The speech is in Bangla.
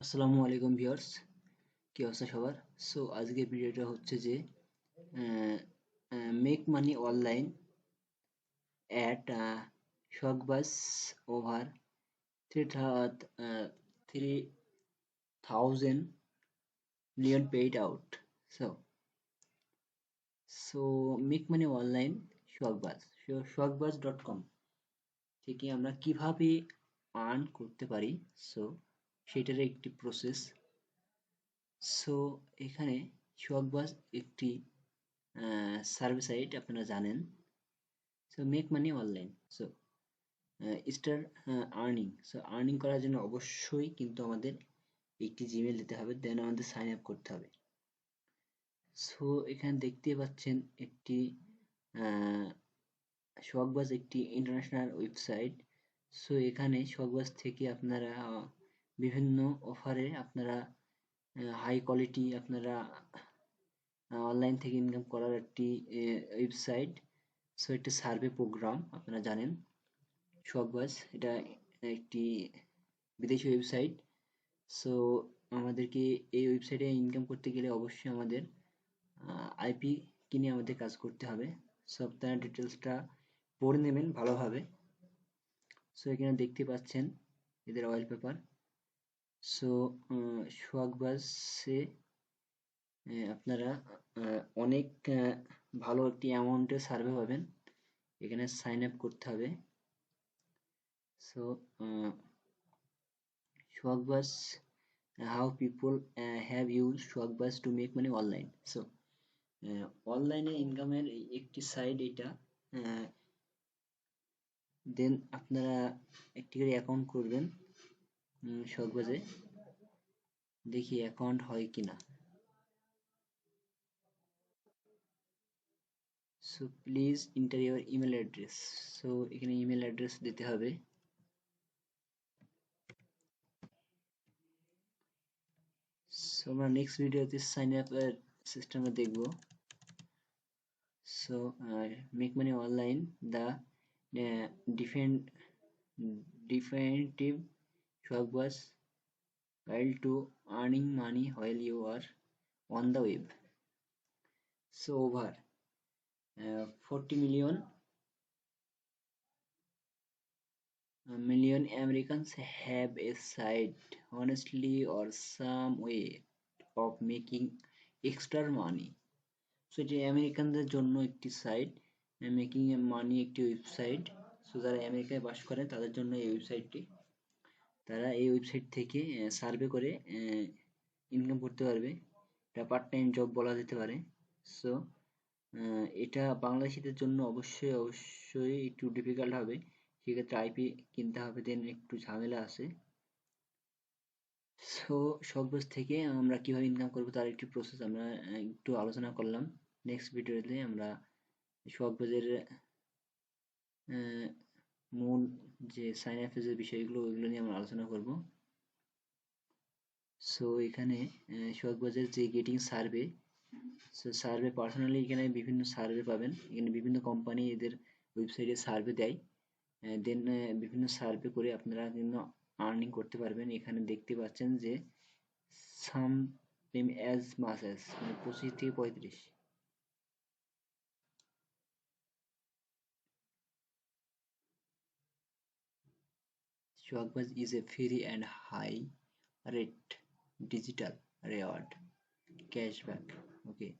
আসসালামু আলাইকুম ভিউয়ার্স, কি অবস্থা সবার? সো আজকের ভিডিওটা হচ্ছে যে make money online at Swagbucks over three three thousand million paid out. So so make money online Swagbucks Swagbucks dot com থেকে আমরা কিভাবে আর্ন করতে পারি। সো সেটার একটি প্রসেস। সো এখানে শকবাস একটি সার্ভিস সাইট, আপনারা জানেন। So make money online. So star earning. So earning করার জন্য অবশ্যই কিন্তু আমাদের একটি জিমেল দিতে হবে, দেন আমাদের সাইন আপ করতে হবে। সো এখানে দেখতে পাচ্ছেন একটি শকবাজ একটি ইন্টারন্যাশনাল ওয়েবসাইট। সো এখানে শকবাজ থেকে আপনারা বিভিন্ন অফারে আপনারা হাই কোয়ালিটি আপনারা অনলাইন থেকে ইনকাম করার একটি ওয়েবসাইট। সো একটি সার্ভে প্রোগ্রাম, আপনারা জানেন। শকবাজ এটা একটি বিদেশি ওয়েবসাইট। সো আমাদেরকে এই ওয়েবসাইটে ইনকাম করতে গেলে অবশ্যই আমাদের আইপি কিনে আমাদের কাজ করতে হবে। সো আপনারা ডিটেলসটা পড়ে নেবেন ভালোভাবে। সো এখানে দেখতে পাচ্ছেন এদের অয়েল পেপার। সো শকবাজে আপনারা অনেক ভালো একটি অ্যামাউন্টের সার্ভে পাবেন। এখানে সাইন আপ করতে হবে। So Swagbucks, how people have used Swagbucks to make money online. So অনলাইনে ইনকামের একটি সাইট এটা। দেন আপনারা একটি করে অ্যাকাউন্ট করবেন শকবাজে। দেখি অ্যাকাউন্ট হয় কিনা। So please enter your email address. So এখানে ইমেল অ্যাড্রেস দিতে হবে। সো আমরা নেক্সট ভিডিওতে সাইন আপ এর সিস্টেমে দেখব। So make money online, the different definitive Swagbucks guide to earning money while you are on the web. So over 40 million Americans have a side, honestly, or some way of making extra money. So এটি আমেরিকানদের জন্য একটি সাইট, মেকিং মানি একটি ওয়েবসাইট। সো যারা আমেরিকায় বাস করেন তাদের জন্য এই ওয়েবসাইটটি। তারা এই ওয়েবসাইট থেকে সার্ভে করে ইনকাম করতে পারবে। এটা পার্ট টাইম জব বলা যেতে পারে। সো এটা বাংলাদেশিদের জন্য অবশ্যই একটু ডিফিকাল্ট হবে। সেক্ষেত্রে আইপি কিনতে হবে, দেন একটু ঝামেলা আছে। সো শখবাজ থেকে আমরা কিভাবে ইনকাম করবো তার একটি প্রসেস আমরা একটু আলোচনা করলাম। নেক্সট ভিডিওতে আমরা শখবাজের মূল যে সাইন আপ যে বিষয়গুলো ওইগুলো নিয়ে আমরা আলোচনা করব। সো এখানে শখবাজের যে getting survey, so survey personally এখানে বিভিন্ন সার্ভে পাবেন। এখানে বিভিন্ন কোম্পানি এদের ওয়েবসাইটে সার্ভে দেয়, দেন বিভিন্ন সার্ভে করে আপনারা কিন্তু আর্নিং করতে পারবেন। এখানে দেখতে পাচ্ছেন যে সাম পেম অ্যাজ মাস অ্যাজ, মানে 25 থেকে 35। Swagbucks is a free and high rate digital reward cashback. Okay.